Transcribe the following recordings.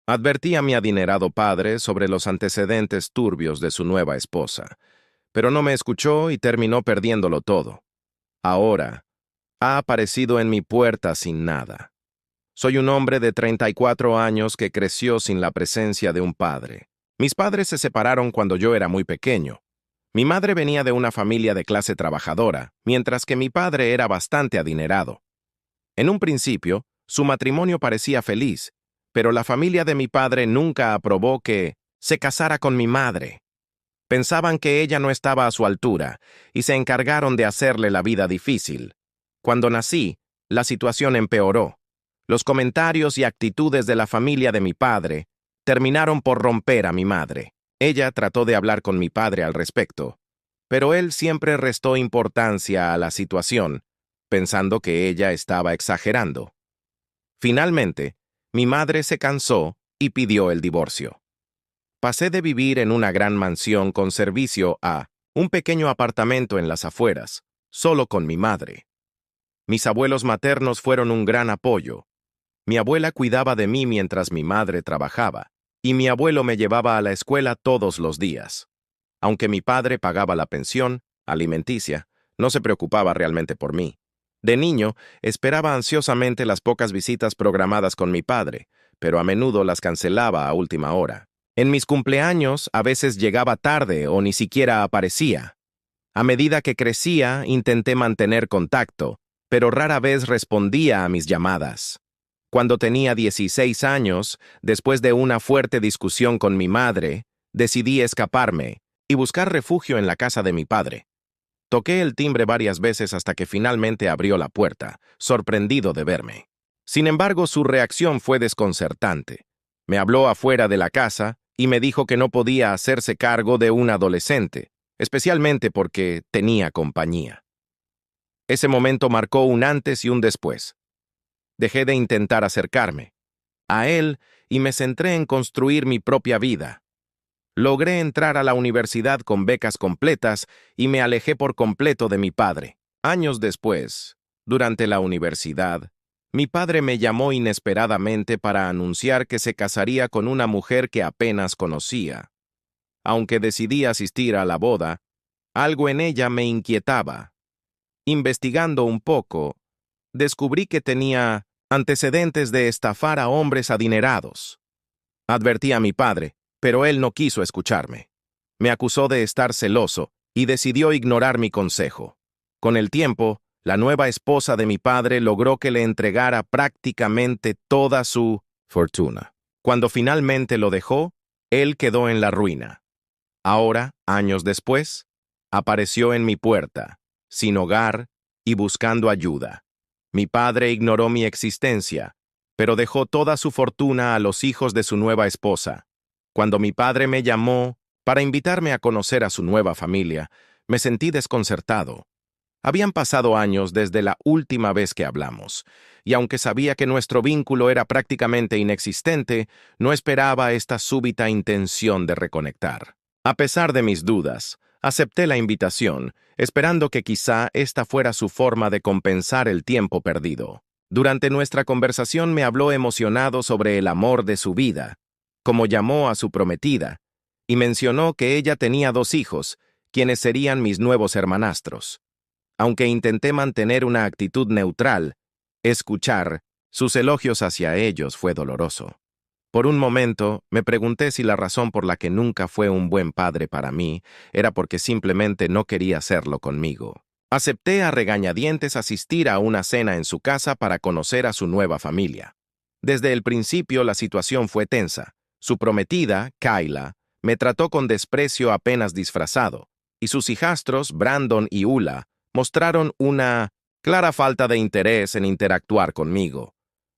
Advertí a mi adinerado padre sobre los antecedentes turbios de su nueva esposa, pero no me escuchó y terminó perdiéndolo todo. Ahora, ha aparecido en mi puerta sin nada. Soy un hombre de 34 años que creció sin la presencia de un padre. Mis padres se separaron cuando yo era muy pequeño. Mi madre venía de una familia de clase trabajadora, mientras que mi padre era bastante adinerado. En un principio, su matrimonio parecía feliz, pero la familia de mi padre nunca aprobó que se casara con mi madre. Pensaban que ella no estaba a su altura y se encargaron de hacerle la vida difícil. Cuando nací, la situación empeoró. Los comentarios y actitudes de la familia de mi padre terminaron por romper a mi madre. Ella trató de hablar con mi padre al respecto, pero él siempre restó importancia a la situación, pensando que ella estaba exagerando. Finalmente, mi madre se cansó y pidió el divorcio. Pasé de vivir en una gran mansión con servicio a un pequeño apartamento en las afueras, solo con mi madre. Mis abuelos maternos fueron un gran apoyo. Mi abuela cuidaba de mí mientras mi madre trabajaba, y mi abuelo me llevaba a la escuela todos los días. Aunque mi padre pagaba la pensión alimenticia, no se preocupaba realmente por mí. De niño, esperaba ansiosamente las pocas visitas programadas con mi padre, pero a menudo las cancelaba a última hora. En mis cumpleaños, a veces llegaba tarde o ni siquiera aparecía. A medida que crecía, intenté mantener contacto, pero rara vez respondía a mis llamadas. Cuando tenía 16 años, después de una fuerte discusión con mi madre, decidí escaparme y buscar refugio en la casa de mi padre. Toqué el timbre varias veces hasta que finalmente abrió la puerta, sorprendido de verme. Sin embargo, su reacción fue desconcertante. Me habló afuera de la casa y me dijo que no podía hacerse cargo de un adolescente, especialmente porque tenía compañía. Ese momento marcó un antes y un después. Dejé de intentar acercarme a él y me centré en construir mi propia vida. Logré entrar a la universidad con becas completas y me alejé por completo de mi padre. Años después, durante la universidad, mi padre me llamó inesperadamente para anunciar que se casaría con una mujer que apenas conocía. Aunque decidí asistir a la boda, algo en ella me inquietaba. Investigando un poco, descubrí que tenía antecedentes de estafar a hombres adinerados. Advertí a mi padre, pero él no quiso escucharme. Me acusó de estar celoso y decidió ignorar mi consejo. Con el tiempo, la nueva esposa de mi padre logró que le entregara prácticamente toda su fortuna. Cuando finalmente lo dejó, él quedó en la ruina. Ahora, años después, apareció en mi puerta, sin hogar y buscando ayuda. Mi padre ignoró mi existencia, pero dejó toda su fortuna a los hijos de su nueva esposa. Cuando mi padre me llamó para invitarme a conocer a su nueva familia, me sentí desconcertado. Habían pasado años desde la última vez que hablamos, y aunque sabía que nuestro vínculo era prácticamente inexistente, no esperaba esta súbita intención de reconectar. A pesar de mis dudas, acepté la invitación, esperando que quizá esta fuera su forma de compensar el tiempo perdido. Durante nuestra conversación me habló emocionado sobre el amor de su vida, como llamó a su prometida, y mencionó que ella tenía 2 hijos, quienes serían mis nuevos hermanastros. Aunque intenté mantener una actitud neutral, escuchar sus elogios hacia ellos fue doloroso. Por un momento, me pregunté si la razón por la que nunca fue un buen padre para mí era porque simplemente no quería hacerlo conmigo. Acepté a regañadientes asistir a una cena en su casa para conocer a su nueva familia. Desde el principio la situación fue tensa. Su prometida, Kayla, me trató con desprecio apenas disfrazado, y sus hijastros, Brandon y Ula, mostraron una clara falta de interés en interactuar conmigo.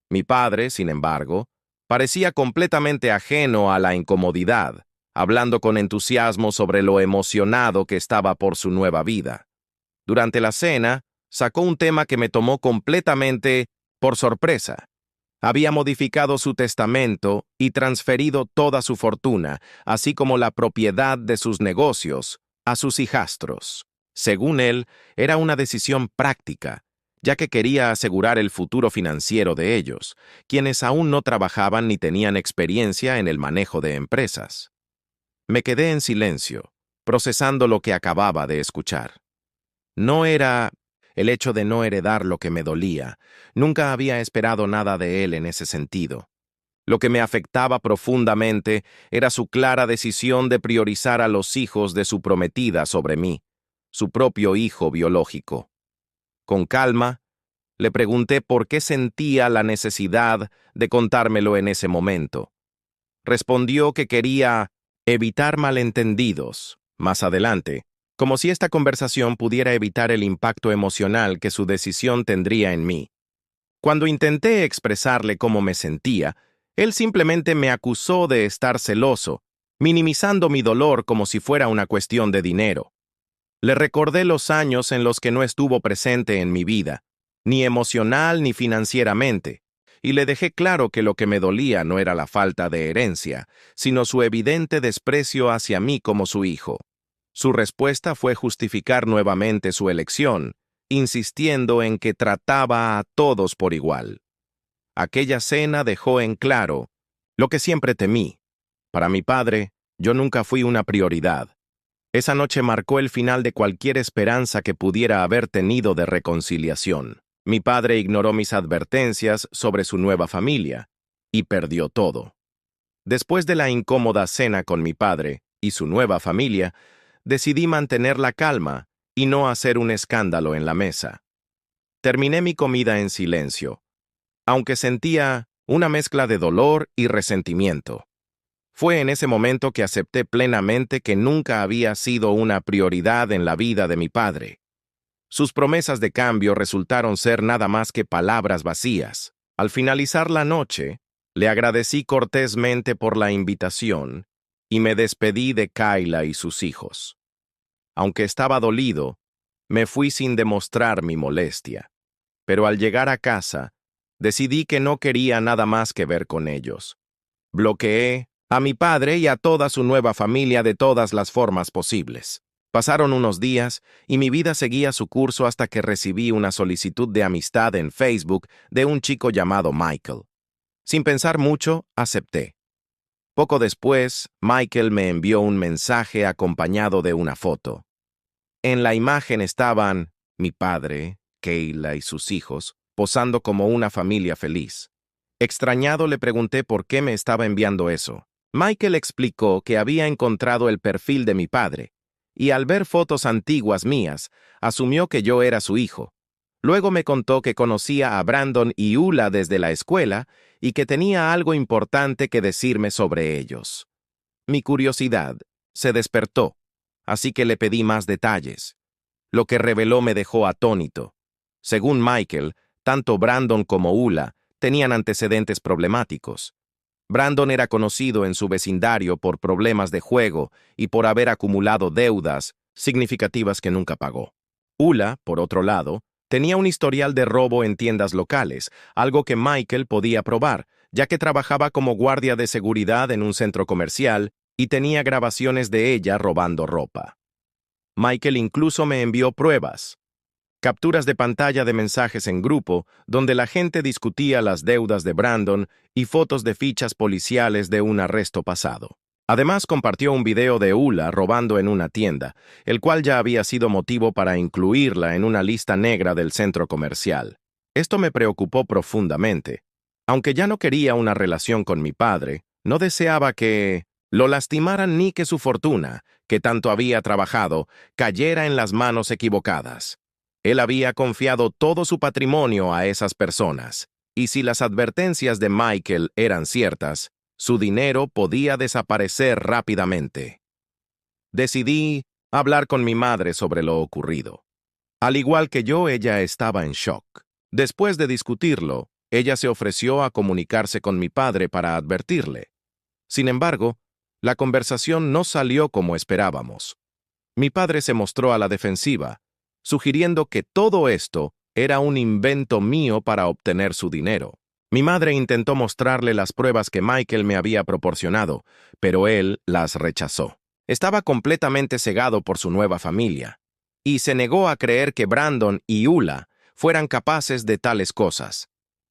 Mi padre, sin embargo, parecía completamente ajeno a la incomodidad, hablando con entusiasmo sobre lo emocionado que estaba por su nueva vida. Durante la cena, sacó un tema que me tomó completamente por sorpresa. Había modificado su testamento y transferido toda su fortuna, así como la propiedad de sus negocios, a sus hijastros. Según él, era una decisión práctica, ya que quería asegurar el futuro financiero de ellos, quienes aún no trabajaban ni tenían experiencia en el manejo de empresas. Me quedé en silencio, procesando lo que acababa de escuchar. No era el hecho de no heredar lo que me dolía. Nunca había esperado nada de él en ese sentido. Lo que me afectaba profundamente era su clara decisión de priorizar a los hijos de su prometida sobre mí, su propio hijo biológico. Con calma, le pregunté por qué sentía la necesidad de contármelo en ese momento. Respondió que quería evitar malentendidos más adelante, como si esta conversación pudiera evitar el impacto emocional que su decisión tendría en mí. Cuando intenté expresarle cómo me sentía, él simplemente me acusó de estar celoso, minimizando mi dolor como si fuera una cuestión de dinero. Le recordé los años en los que no estuvo presente en mi vida, ni emocional ni financieramente, y le dejé claro que lo que me dolía no era la falta de herencia, sino su evidente desprecio hacia mí como su hijo. Su respuesta fue justificar nuevamente su elección, insistiendo en que trataba a todos por igual. Aquella cena dejó en claro lo que siempre temí. Para mi padre, yo nunca fui una prioridad. Esa noche marcó el final de cualquier esperanza que pudiera haber tenido de reconciliación. Mi padre ignoró mis advertencias sobre su nueva familia y perdió todo. Después de la incómoda cena con mi padre y su nueva familia, decidí mantener la calma y no hacer un escándalo en la mesa. Terminé mi comida en silencio, aunque sentía una mezcla de dolor y resentimiento. Fue en ese momento que acepté plenamente que nunca había sido una prioridad en la vida de mi padre. Sus promesas de cambio resultaron ser nada más que palabras vacías. Al finalizar la noche, le agradecí cortésmente por la invitación y me despedí de Kayla y sus hijos. Aunque estaba dolido, me fui sin demostrar mi molestia. Pero al llegar a casa, decidí que no quería nada más que ver con ellos. Bloqueé a mi padre y a toda su nueva familia de todas las formas posibles. Pasaron unos días y mi vida seguía su curso hasta que recibí una solicitud de amistad en Facebook de un chico llamado Michael. Sin pensar mucho, acepté. Poco después, Michael me envió un mensaje acompañado de una foto. En la imagen estaban mi padre, Kayla y sus hijos, posando como una familia feliz. Extrañado le pregunté por qué me estaba enviando eso. Michael explicó que había encontrado el perfil de mi padre, y al ver fotos antiguas mías, asumió que yo era su hijo. Luego me contó que conocía a Brandon y Ula desde la escuela y que tenía algo importante que decirme sobre ellos. Mi curiosidad se despertó, así que le pedí más detalles. Lo que reveló me dejó atónito. Según Michael, tanto Brandon como Ula tenían antecedentes problemáticos. Brandon era conocido en su vecindario por problemas de juego y por haber acumulado deudas significativas que nunca pagó. Ula, por otro lado, tenía un historial de robo en tiendas locales, algo que Michael podía probar, ya que trabajaba como guardia de seguridad en un centro comercial y tenía grabaciones de ella robando ropa. Michael incluso me envió pruebas, capturas de pantalla de mensajes en grupo, donde la gente discutía las deudas de Brandon y fotos de fichas policiales de un arresto pasado. Además, compartió un video de Ula robando en una tienda, el cual ya había sido motivo para incluirla en una lista negra del centro comercial. Esto me preocupó profundamente. Aunque ya no quería una relación con mi padre, no deseaba que lo lastimaran ni que su fortuna, que tanto había trabajado, cayera en las manos equivocadas. Él había confiado todo su patrimonio a esas personas, y si las advertencias de Michael eran ciertas, su dinero podía desaparecer rápidamente. Decidí hablar con mi madre sobre lo ocurrido. Al igual que yo, ella estaba en shock. Después de discutirlo, ella se ofreció a comunicarse con mi padre para advertirle. Sin embargo, la conversación no salió como esperábamos. Mi padre se mostró a la defensiva, sugiriendo que todo esto era un invento mío para obtener su dinero. Mi madre intentó mostrarle las pruebas que Michael me había proporcionado, pero él las rechazó. Estaba completamente cegado por su nueva familia, y se negó a creer que Brandon y Ula fueran capaces de tales cosas.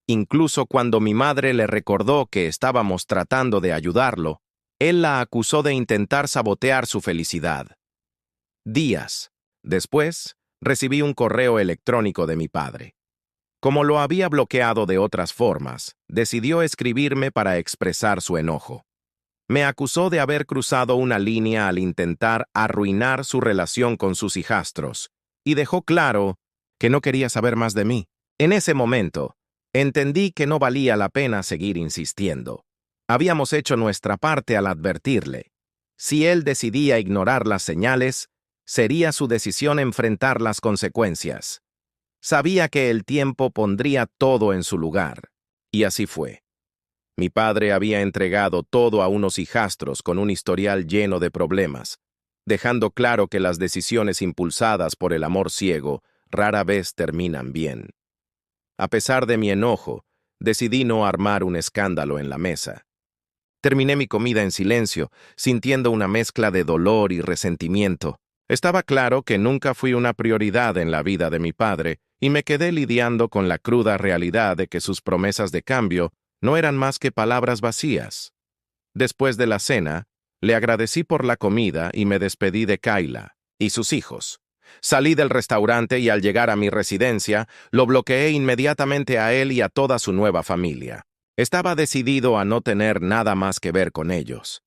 Incluso cuando mi madre le recordó que estábamos tratando de ayudarlo, él la acusó de intentar sabotear su felicidad. Días después, recibí un correo electrónico de mi padre. Como lo había bloqueado de otras formas, decidió escribirme para expresar su enojo. Me acusó de haber cruzado una línea al intentar arruinar su relación con sus hijastros, y dejó claro que no quería saber más de mí. En ese momento, entendí que no valía la pena seguir insistiendo. Habíamos hecho nuestra parte al advertirle. Si él decidía ignorar las señales, sería su decisión enfrentar las consecuencias. Sabía que el tiempo pondría todo en su lugar, y así fue. Mi padre había entregado todo a unos hijastros con un historial lleno de problemas, dejando claro que las decisiones impulsadas por el amor ciego rara vez terminan bien. A pesar de mi enojo, decidí no armar un escándalo en la mesa. Terminé mi comida en silencio, sintiendo una mezcla de dolor y resentimiento. Estaba claro que nunca fui una prioridad en la vida de mi padre, y me quedé lidiando con la cruda realidad de que sus promesas de cambio no eran más que palabras vacías. Después de la cena, le agradecí por la comida y me despedí de Kayla y sus hijos. Salí del restaurante y al llegar a mi residencia, lo bloqueé inmediatamente a él y a toda su nueva familia. Estaba decidido a no tener nada más que ver con ellos.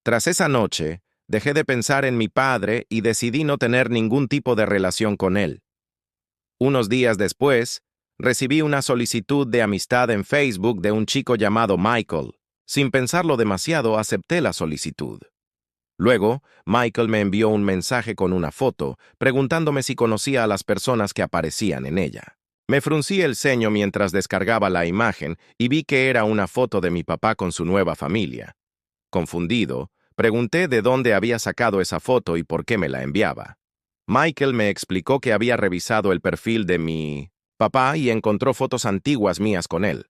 Tras esa noche, dejé de pensar en mi padre y decidí no tener ningún tipo de relación con él. Unos días después, recibí una solicitud de amistad en Facebook de un chico llamado Michael. Sin pensarlo demasiado, acepté la solicitud. Luego, Michael me envió un mensaje con una foto, preguntándome si conocía a las personas que aparecían en ella. Me fruncí el ceño mientras descargaba la imagen y vi que era una foto de mi papá con su nueva familia. Confundido, pregunté de dónde había sacado esa foto y por qué me la enviaba. Michael me explicó que había revisado el perfil de mi papá y encontró fotos antiguas mías con él.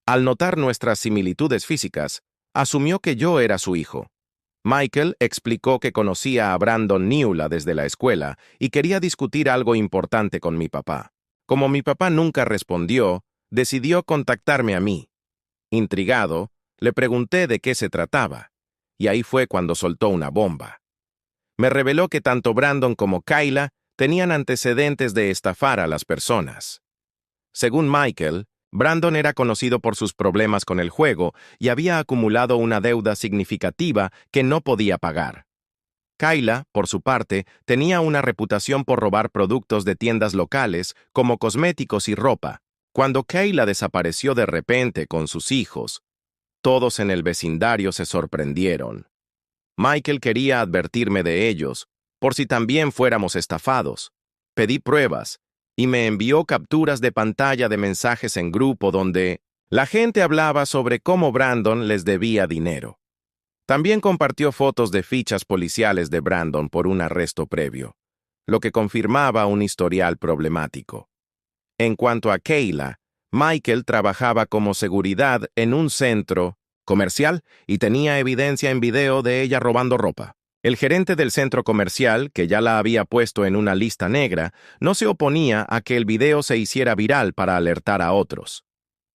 Al notar nuestras similitudes físicas, asumió que yo era su hijo. Michael explicó que conocía a Brandon Niula desde la escuela y quería discutir algo importante con mi papá. Como mi papá nunca respondió, decidió contactarme a mí. Intrigado, le pregunté de qué se trataba, y ahí fue cuando soltó una bomba. Me reveló que tanto Brandon como Kayla tenían antecedentes de estafar a las personas. Según Michael, Brandon era conocido por sus problemas con el juego y había acumulado una deuda significativa que no podía pagar. Kayla, por su parte, tenía una reputación por robar productos de tiendas locales como cosméticos y ropa. Cuando Kayla desapareció de repente con sus hijos, todos en el vecindario se sorprendieron. Michael quería advertirme de ellos, por si también fuéramos estafados. Pedí pruebas y me envió capturas de pantalla de mensajes en grupo donde la gente hablaba sobre cómo Brandon les debía dinero. También compartió fotos de fichas policiales de Brandon por un arresto previo, lo que confirmaba un historial problemático. En cuanto a Kayla, Michael trabajaba como seguridad en un centro comercial y tenía evidencia en video de ella robando ropa. El gerente del centro comercial, que ya la había puesto en una lista negra, no se oponía a que el video se hiciera viral para alertar a otros.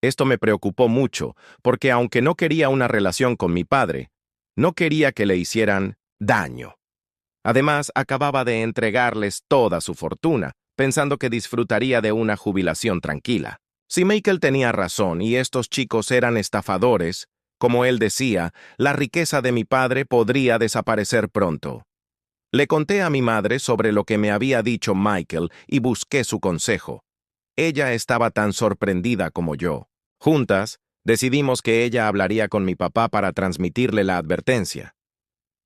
Esto me preocupó mucho, porque aunque no quería una relación con mi padre, no quería que le hicieran daño. Además, acababa de entregarles toda su fortuna, pensando que disfrutaría de una jubilación tranquila. Si Michael tenía razón y estos chicos eran estafadores, como él decía, la riqueza de mi padre podría desaparecer pronto. Le conté a mi madre sobre lo que me había dicho Michael y busqué su consejo. Ella estaba tan sorprendida como yo. Juntas, decidimos que ella hablaría con mi papá para transmitirle la advertencia.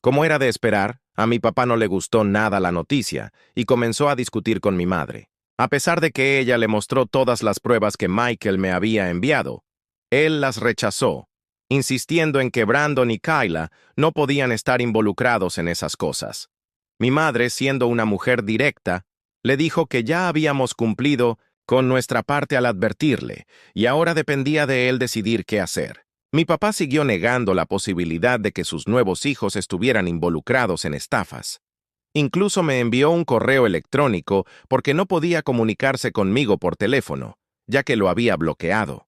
Como era de esperar, a mi papá no le gustó nada la noticia y comenzó a discutir con mi madre. A pesar de que ella le mostró todas las pruebas que Michael me había enviado, él las rechazó, insistiendo en que Brandon y Kayla no podían estar involucrados en esas cosas. Mi madre, siendo una mujer directa, le dijo que ya habíamos cumplido con nuestra parte al advertirle, y ahora dependía de él decidir qué hacer. Mi papá siguió negando la posibilidad de que sus nuevos hijos estuvieran involucrados en estafas. Incluso me envió un correo electrónico porque no podía comunicarse conmigo por teléfono, ya que lo había bloqueado.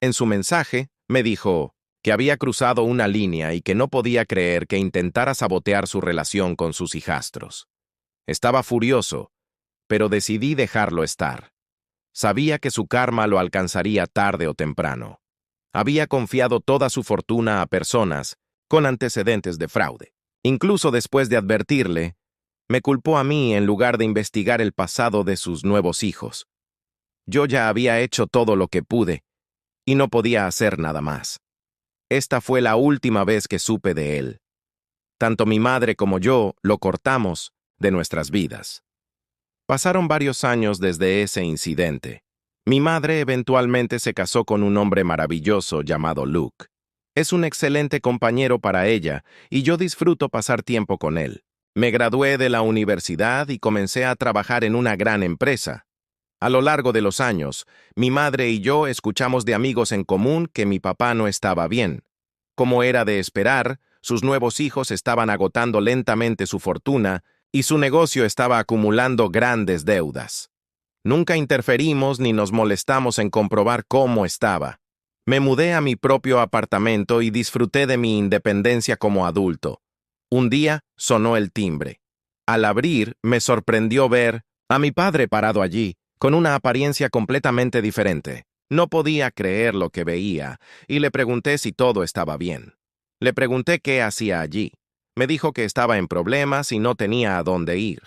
En su mensaje, me dijo que había cruzado una línea y que no podía creer que intentara sabotear su relación con sus hijastros. Estaba furioso, pero decidí dejarlo estar. Sabía que su karma lo alcanzaría tarde o temprano. Había confiado toda su fortuna a personas con antecedentes de fraude. Incluso después de advertirle, me culpó a mí en lugar de investigar el pasado de sus nuevos hijos. Yo ya había hecho todo lo que pude y no podía hacer nada más. Esta fue la última vez que supe de él. Tanto mi madre como yo lo cortamos de nuestras vidas. Pasaron varios años desde ese incidente. Mi madre eventualmente se casó con un hombre maravilloso llamado Luke. Es un excelente compañero para ella y yo disfruto pasar tiempo con él. Me gradué de la universidad y comencé a trabajar en una gran empresa. A lo largo de los años, mi madre y yo escuchamos de amigos en común que mi papá no estaba bien. Como era de esperar, sus nuevos hijos estaban agotando lentamente su fortuna y su negocio estaba acumulando grandes deudas. Nunca interferimos ni nos molestamos en comprobar cómo estaba. Me mudé a mi propio apartamento y disfruté de mi independencia como adulto. Un día sonó el timbre. Al abrir, me sorprendió ver a mi padre parado allí, con una apariencia completamente diferente. No podía creer lo que veía, y le pregunté si todo estaba bien. Le pregunté qué hacía allí. Me dijo que estaba en problemas y no tenía a dónde ir.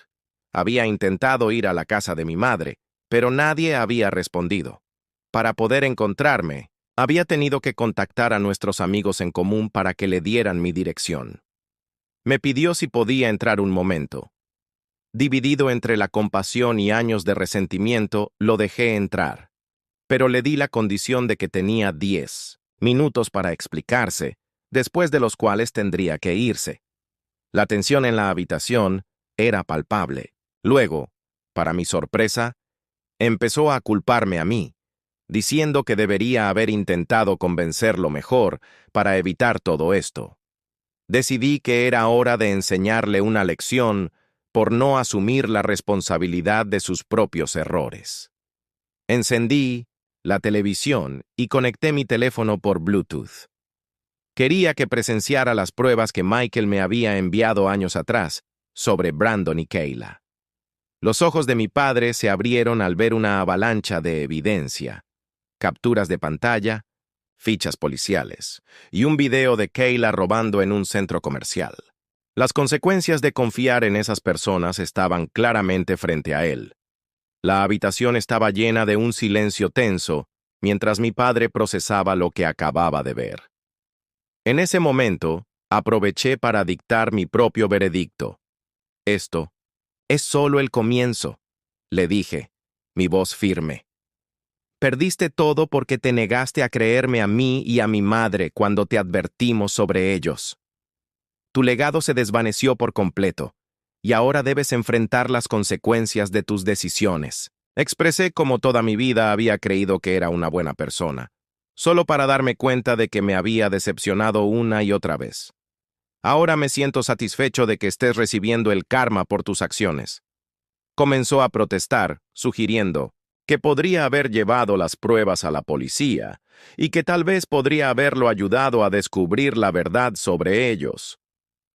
Había intentado ir a la casa de mi madre, pero nadie había respondido. Para poder encontrarme, había tenido que contactar a nuestros amigos en común para que le dieran mi dirección. Me pidió si podía entrar un momento. Dividido entre la compasión y años de resentimiento, lo dejé entrar. Pero le di la condición de que tenía 10 minutos para explicarse, después de los cuales tendría que irse. La tensión en la habitación era palpable. Luego, para mi sorpresa, empezó a culparme a mí, diciendo que debería haber intentado convencerlo mejor para evitar todo esto. Decidí que era hora de enseñarle una lección por no asumir la responsabilidad de sus propios errores. Encendí la televisión y conecté mi teléfono por Bluetooth. Quería que presenciara las pruebas que Michael me había enviado años atrás sobre Brandon y Kayla. Los ojos de mi padre se abrieron al ver una avalancha de evidencia, capturas de pantalla, fichas policiales y un video de Kayla robando en un centro comercial. Las consecuencias de confiar en esas personas estaban claramente frente a él. La habitación estaba llena de un silencio tenso mientras mi padre procesaba lo que acababa de ver. En ese momento, aproveché para dictar mi propio veredicto. Esto es solo el comienzo, le dije, mi voz firme. Perdiste todo porque te negaste a creerme a mí y a mi madre cuando te advertimos sobre ellos. Tu legado se desvaneció por completo, y ahora debes enfrentar las consecuencias de tus decisiones. Expresé como toda mi vida había creído que era una buena persona, solo para darme cuenta de que me había decepcionado una y otra vez. Ahora me siento satisfecho de que estés recibiendo el karma por tus acciones. Comenzó a protestar, sugiriendo que podría haber llevado las pruebas a la policía y que tal vez podría haberlo ayudado a descubrir la verdad sobre ellos.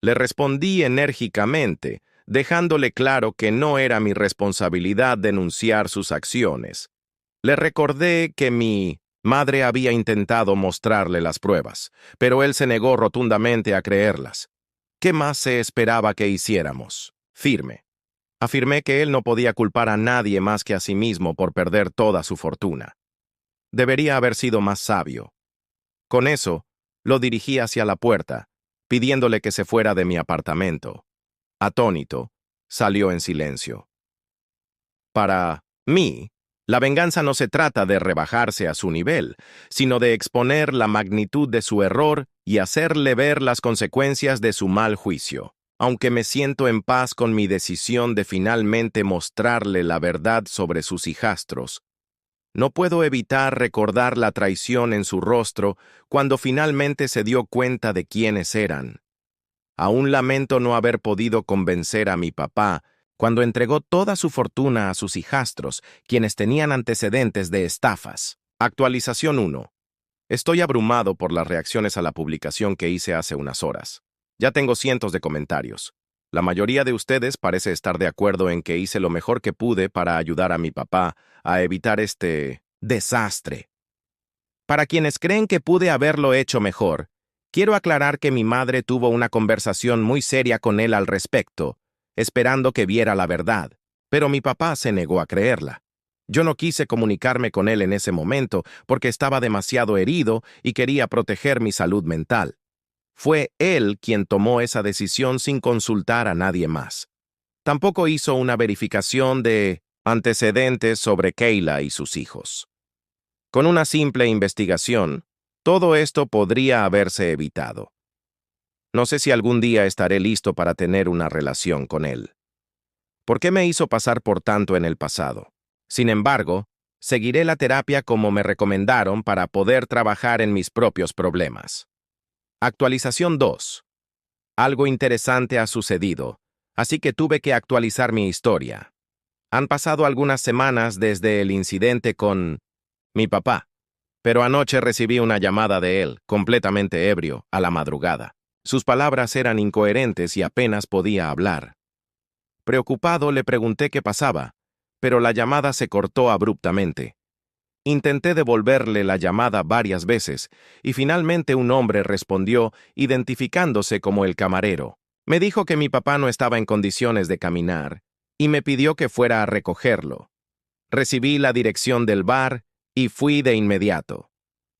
Le respondí enérgicamente, dejándole claro que no era mi responsabilidad denunciar sus acciones. Le recordé que mi madre había intentado mostrarle las pruebas, pero él se negó rotundamente a creerlas. ¿Qué más se esperaba que hiciéramos? Firme. Afirmé que él no podía culpar a nadie más que a sí mismo por perder toda su fortuna. Debería haber sido más sabio. Con eso, lo dirigí hacia la puerta, pidiéndole que se fuera de mi apartamento. Atónito, salió en silencio. Para mí, la venganza no se trata de rebajarse a su nivel, sino de exponer la magnitud de su error y hacerle ver las consecuencias de su mal juicio. Aunque me siento en paz con mi decisión de finalmente mostrarle la verdad sobre sus hijastros, no puedo evitar recordar la traición en su rostro cuando finalmente se dio cuenta de quiénes eran. Aún lamento no haber podido convencer a mi papá cuando entregó toda su fortuna a sus hijastros, quienes tenían antecedentes de estafas. Actualización 1. Estoy abrumado por las reacciones a la publicación que hice hace unas horas. Ya tengo cientos de comentarios. La mayoría de ustedes parece estar de acuerdo en que hice lo mejor que pude para ayudar a mi papá a evitar este desastre. Para quienes creen que pude haberlo hecho mejor, quiero aclarar que mi madre tuvo una conversación muy seria con él al respecto, esperando que viera la verdad, pero mi papá se negó a creerla. Yo no quise comunicarme con él en ese momento porque estaba demasiado herido y quería proteger mi salud mental. Fue él quien tomó esa decisión sin consultar a nadie más. Tampoco hizo una verificación de antecedentes sobre Kayla y sus hijos. Con una simple investigación, todo esto podría haberse evitado. No sé si algún día estaré listo para tener una relación con él. ¿Por qué me hizo pasar por tanto en el pasado? Sin embargo, seguiré la terapia como me recomendaron para poder trabajar en mis propios problemas. Actualización 2. Algo interesante ha sucedido, así que tuve que actualizar mi historia. Han pasado algunas semanas desde el incidente con mi papá, pero anoche recibí una llamada de él, completamente ebrio, a la madrugada. Sus palabras eran incoherentes y apenas podía hablar. Preocupado le pregunté qué pasaba, pero la llamada se cortó abruptamente. Intenté devolverle la llamada varias veces, y finalmente un hombre respondió, identificándose como el camarero. Me dijo que mi papá no estaba en condiciones de caminar, y me pidió que fuera a recogerlo. Recibí la dirección del bar y fui de inmediato.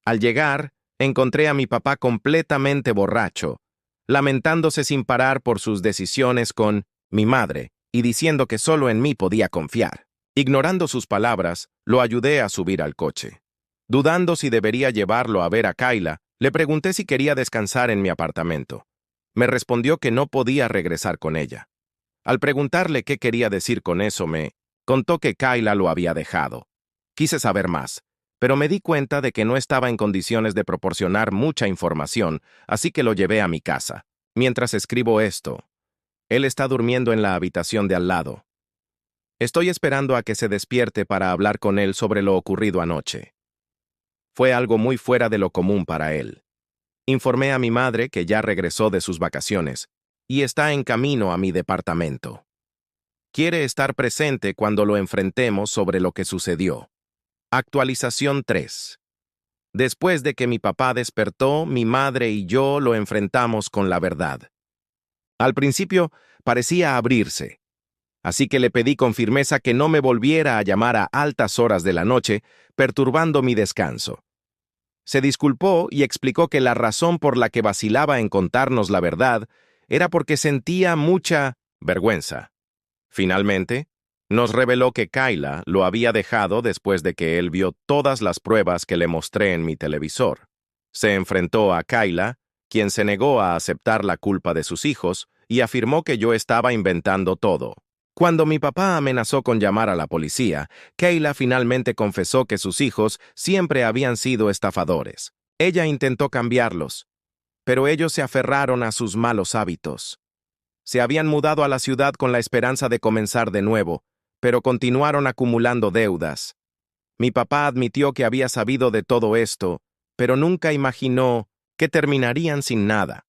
Al llegar, encontré a mi papá completamente borracho, lamentándose sin parar por sus decisiones con mi madre y diciendo que solo en mí podía confiar. Ignorando sus palabras, lo ayudé a subir al coche. Dudando si debería llevarlo a ver a Kayla, le pregunté si quería descansar en mi apartamento. Me respondió que no podía regresar con ella. Al preguntarle qué quería decir con eso, me contó que Kayla lo había dejado. Quise saber más, pero me di cuenta de que no estaba en condiciones de proporcionar mucha información, así que lo llevé a mi casa. Mientras escribo esto, él está durmiendo en la habitación de al lado. Estoy esperando a que se despierte para hablar con él sobre lo ocurrido anoche. Fue algo muy fuera de lo común para él. Informé a mi madre que ya regresó de sus vacaciones y está en camino a mi departamento. Quiere estar presente cuando lo enfrentemos sobre lo que sucedió. Actualización 3. Después de que mi papá despertó, mi madre y yo lo enfrentamos con la verdad. Al principio, parecía abrirse. Así que le pedí con firmeza que no me volviera a llamar a altas horas de la noche, perturbando mi descanso. Se disculpó y explicó que la razón por la que vacilaba en contarnos la verdad era porque sentía mucha vergüenza. Finalmente, nos reveló que Kayla lo había dejado después de que él vio todas las pruebas que le mostré en mi televisor. Se enfrentó a Kayla, quien se negó a aceptar la culpa de sus hijos y afirmó que yo estaba inventando todo. Cuando mi papá amenazó con llamar a la policía, Kayla finalmente confesó que sus hijos siempre habían sido estafadores. Ella intentó cambiarlos, pero ellos se aferraron a sus malos hábitos. Se habían mudado a la ciudad con la esperanza de comenzar de nuevo, pero continuaron acumulando deudas. Mi papá admitió que había sabido de todo esto, pero nunca imaginó que terminarían sin nada.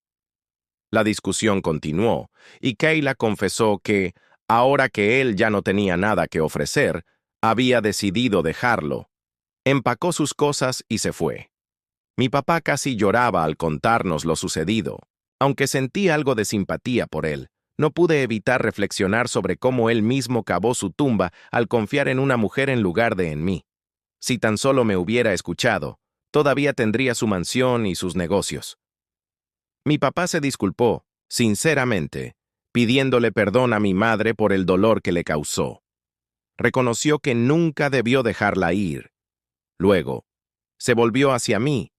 La discusión continuó, y Kayla confesó que, ahora que él ya no tenía nada que ofrecer, había decidido dejarlo. Empacó sus cosas y se fue. Mi papá casi lloraba al contarnos lo sucedido. Aunque sentí algo de simpatía por él, no pude evitar reflexionar sobre cómo él mismo cavó su tumba al confiar en una mujer en lugar de en mí. Si tan solo me hubiera escuchado, todavía tendría su mansión y sus negocios. Mi papá se disculpó, sinceramente, pidiéndole perdón a mi madre por el dolor que le causó. Reconoció que nunca debió dejarla ir. Luego, se volvió hacia mí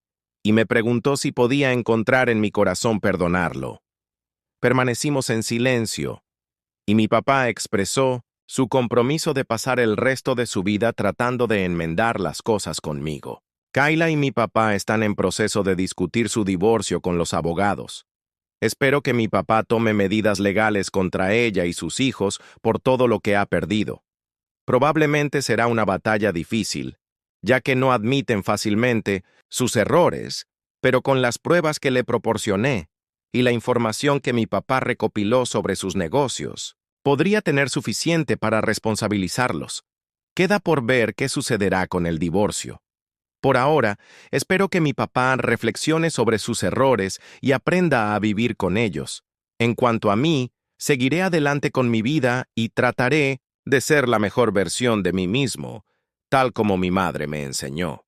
y me preguntó si podía encontrar en mi corazón perdonarlo. Permanecimos en silencio, y mi papá expresó su compromiso de pasar el resto de su vida tratando de enmendar las cosas conmigo. Kayla y mi papá están en proceso de discutir su divorcio con los abogados. Espero que mi papá tome medidas legales contra ella y sus hijos por todo lo que ha perdido. Probablemente será una batalla difícil, ya que no admiten fácilmente sus errores, pero con las pruebas que le proporcioné y la información que mi papá recopiló sobre sus negocios, podría tener suficiente para responsabilizarlos. Queda por ver qué sucederá con el divorcio. Por ahora, espero que mi papá reflexione sobre sus errores y aprenda a vivir con ellos. En cuanto a mí, seguiré adelante con mi vida y trataré de ser la mejor versión de mí mismo, tal como mi madre me enseñó.